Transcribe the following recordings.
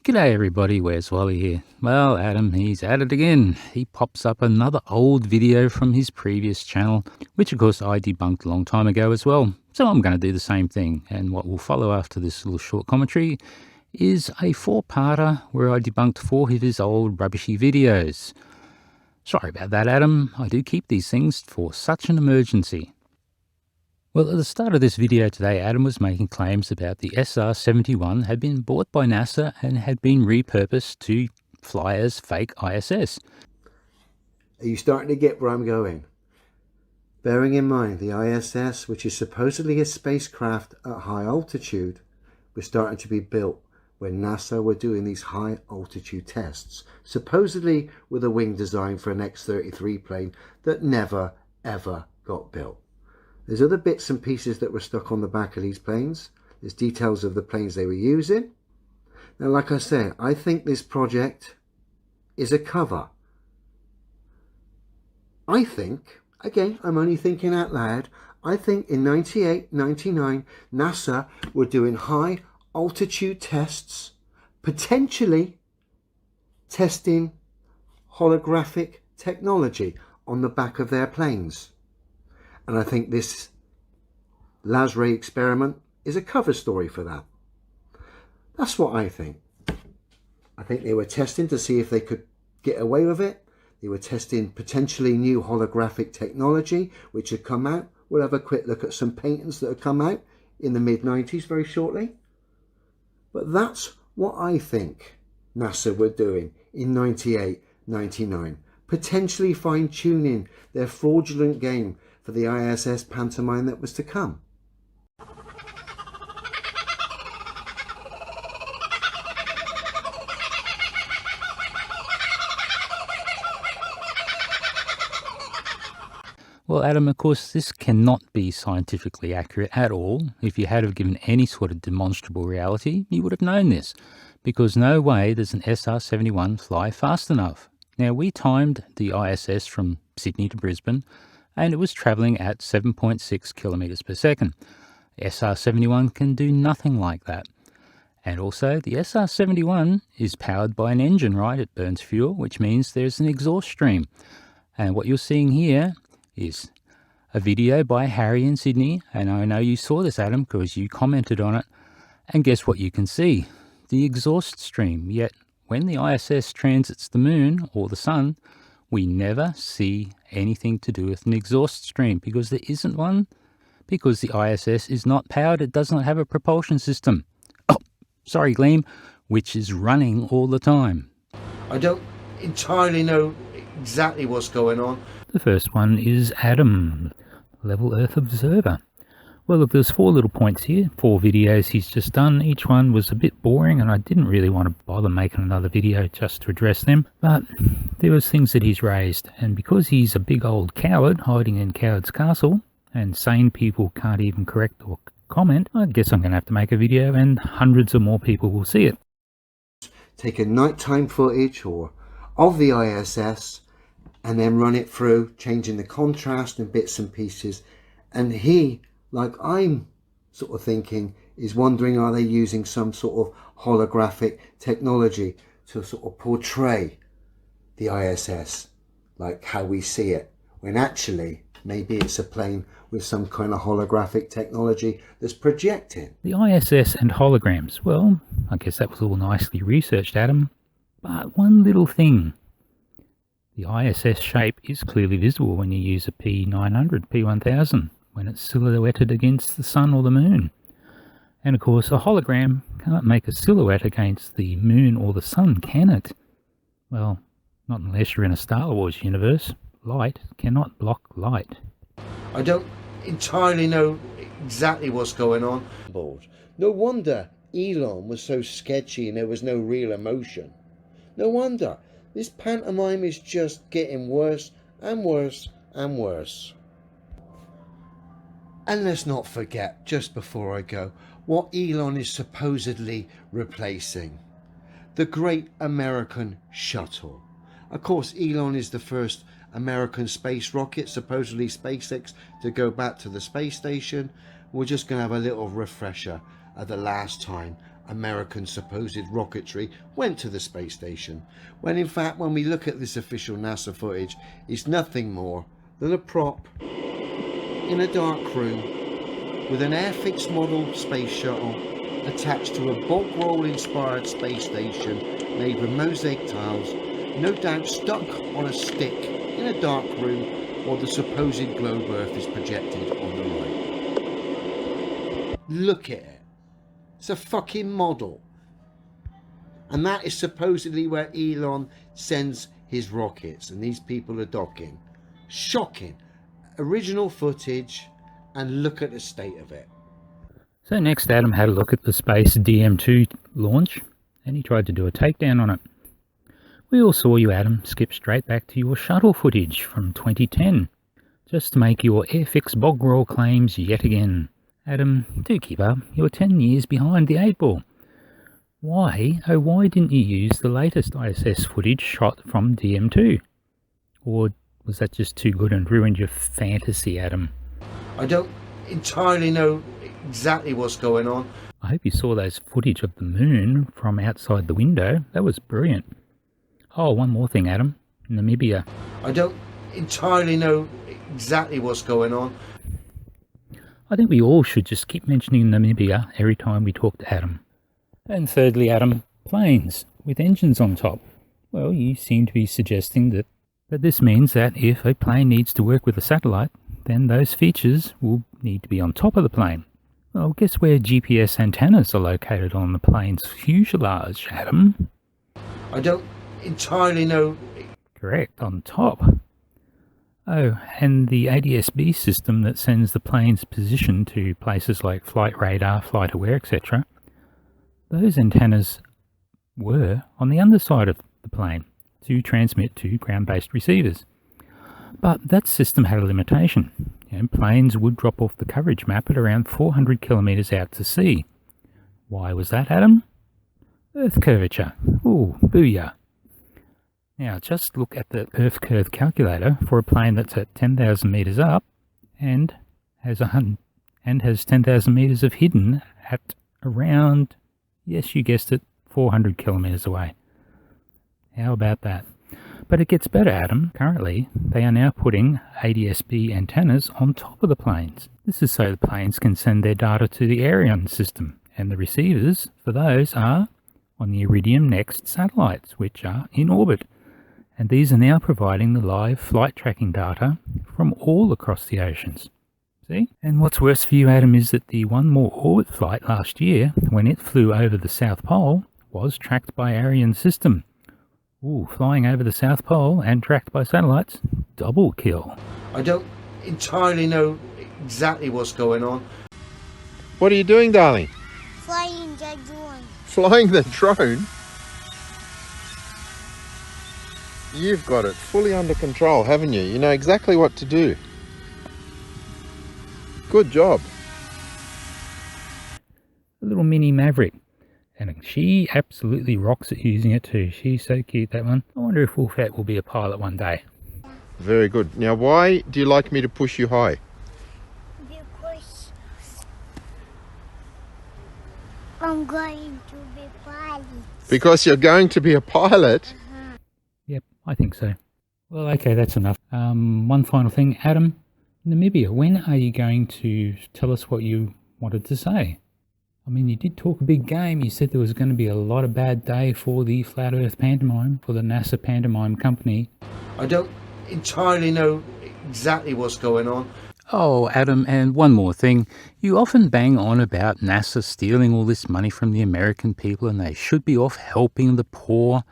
G'day everybody, where's Wally here? Well, Adam, he's at it again. He pops up another old video from his previous channel, which of course I debunked a long time ago as well. So I'm going to do the same thing, and what will follow after this little short commentary is a four-parter where I debunked 4 of his old rubbishy videos. Sorry about that, Adam. I do keep these things for such an emergency. Well, at the start of this video today, Adam was making claims about the SR-71 had been bought by NASA and had been repurposed to fly as fake ISS. Are you starting to get where I'm going? Bearing in mind the ISS, which is supposedly a spacecraft at high altitude, was starting to be built when NASA were doing these high altitude tests, supposedly with a wing design for an X-33 plane that never ever got built. There's other bits and pieces that were stuck on the back of these planes. There's details of the planes they were using. Now, like I said, I think this project is a cover. I think, again, I'm only thinking out loud, I think in 98, 99, NASA were doing high altitude tests, potentially testing holographic technology on the back of their planes. And I think this LASRAY experiment is a cover story for that. That's what I think. I think they were testing to see if they could get away with it. They were testing potentially new holographic technology which had come out. We'll have a quick look at some patents that have come out in the mid-90s very shortly. But that's what I think NASA were doing in 98, 99. Potentially fine-tuning their fraudulent game for the ISS pantomime that was to come. Well, Adam, of course, this cannot be scientifically accurate at all. If you had have given any sort of demonstrable reality, you would have known this, because no way does an SR-71 fly fast enough. Now, we timed the ISS from Sydney to Brisbane, and it was travelling at 7.6 kilometres per second. The SR-71 can do nothing like that. And also, the SR-71 is powered by an engine, right? It burns fuel, which means there's an exhaust stream. And what you're seeing here is a video by Harry in Sydney, and I know you saw this, Adam, because you commented on it. And guess what you can see? The exhaust stream. Yet, when the ISS transits the moon or the sun, we never see anything to do with an exhaust stream, because there isn't one, because the ISS is not powered. It does not have a propulsion system. Oh, sorry, Gleam, which is running all the time. I don't entirely know exactly what's going on. The first one is Adam, Level Earth Observer. Well, look, there's 4 little points here, 4 videos he's just done. Each one was a bit boring, and I didn't really want to bother making another video just to address them. But there was things that he's raised, and because he's a big old coward hiding in Coward's Castle, and sane people can't even correct or comment, I guess I'm going to have to make a video, and hundreds of more people will see it. Take a nighttime footage of the ISS, and then run it through, changing the contrast and bits and pieces, and he, like I'm sort of thinking, is wondering, are they using some sort of holographic technology to sort of portray the ISS like how we see it, when actually maybe it's a plane with some kind of holographic technology that's projecting. The ISS and holograms, well, I guess that was all nicely researched, Adam, but one little thing. The ISS shape is clearly visible when you use a P900, P1000, when it's silhouetted against the sun or the moon. And of course, a hologram can't make a silhouette against the moon or the sun, can it? Well, not unless you're in a Star Wars universe. Light cannot block light. I don't entirely know exactly what's going on. No wonder Elon was so sketchy and there was no real emotion. No wonder. This pantomime is just getting worse and worse and worse. And let's not forget, just before I go, what Elon is supposedly replacing. The great American shuttle. Of course, Elon is the first American space rocket, supposedly SpaceX, to go back to the space station. We're just going to have a little refresher of the last time American supposed rocketry went to the space station, when in fact when we look at this official NASA footage, it's nothing more than a prop in a dark room with an Airfix model space shuttle attached to a bog roll inspired space station made with mosaic tiles, no doubt stuck on a stick in a dark room while the supposed globe Earth is projected on the right. Look at it. It's a fucking model. And that is supposedly where Elon sends his rockets, and these people are docking. Shocking. Original footage, and look at the state of it. So next Adam had a look at the Space DM2 launch, and he tried to do a takedown on it. We all saw you, Adam, skip straight back to your shuttle footage from 2010, just to make your Airfix bog roll claims yet again. Adam, do keep up. You're 10 years behind the 8 ball. Why didn't you use the latest ISS footage shot from DM2? Or was that just too good and ruined your fantasy, Adam? I don't entirely know exactly what's going on. I hope you saw those footage of the moon from outside the window. That was brilliant. Oh, one more thing, Adam. Namibia. I don't entirely know exactly what's going on. I think we all should just keep mentioning Namibia every time we talk to Adam. And thirdly, Adam, planes with engines on top. Well, you seem to be suggesting that this means that if a plane needs to work with a satellite, then those features will need to be on top of the plane. Well, guess where GPS antennas are located on the plane's fuselage, Adam? I don't entirely know. Correct, on top. Oh, and the ADS-B system that sends the plane's position to places like flight radar, flight aware, etc. Those antennas were on the underside of the plane to transmit to ground-based receivers. But that system had a limitation. Planes would drop off the coverage map at around 400 kilometres out to sea. Why was that, Adam? Earth curvature. Ooh, booyah. Now, just look at the Earth curve calculator for a plane that's at 10,000 metres up and has 10,000 metres of hidden at around, yes, you guessed it, 400 kilometres away. How about that? But it gets better, Adam. Currently, they are now putting ADS-B antennas on top of the planes. This is so the planes can send their data to the Ariane system, and the receivers for those are on the Iridium NEXT satellites, which are in orbit. And these are now providing the live flight tracking data from all across the oceans. See? And what's worse for you, Adam, is that the One More Orbit flight last year, when it flew over the South Pole, was tracked by Ariane system. Ooh, flying over the South Pole and tracked by satellites, double kill. I don't entirely know exactly what's going on. What are you doing, darling? Flying the drone. Flying the drone? You've got it fully under control, haven't you? You know exactly what to do. Good job. A little mini Maverick. And she absolutely rocks at using it too. She's so cute, that one. I wonder if Wolfette will be a pilot one day. Very good. Now, why do you like me to push you high? Because I'm going to be pilot. Because you're going to be a pilot? Yep, I think so. Well, okay, that's enough. One final thing. Adam, Namibia, when are you going to tell us what you wanted to say? I mean, you did talk a big game. You said there was going to be a lot of bad day for the Flat Earth Pantomime, for the NASA Pantomime Company. I don't entirely know exactly what's going on. Oh, Adam, and one more thing. You often bang on about NASA stealing all this money from the American people and they should be off helping the poor.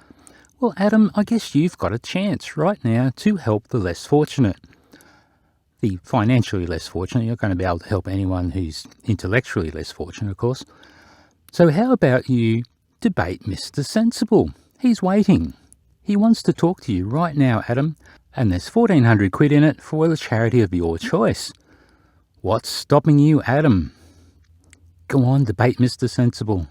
Well, Adam, I guess you've got a chance right now to help the less fortunate. The financially less fortunate. You're not going to be able to help anyone who's intellectually less fortunate, of course. So how about you debate Mr. Sensible? He's waiting. He wants to talk to you right now, Adam, and there's 1,400 quid in it for the charity of your choice. What's stopping you, Adam? Go on, debate Mr. Sensible.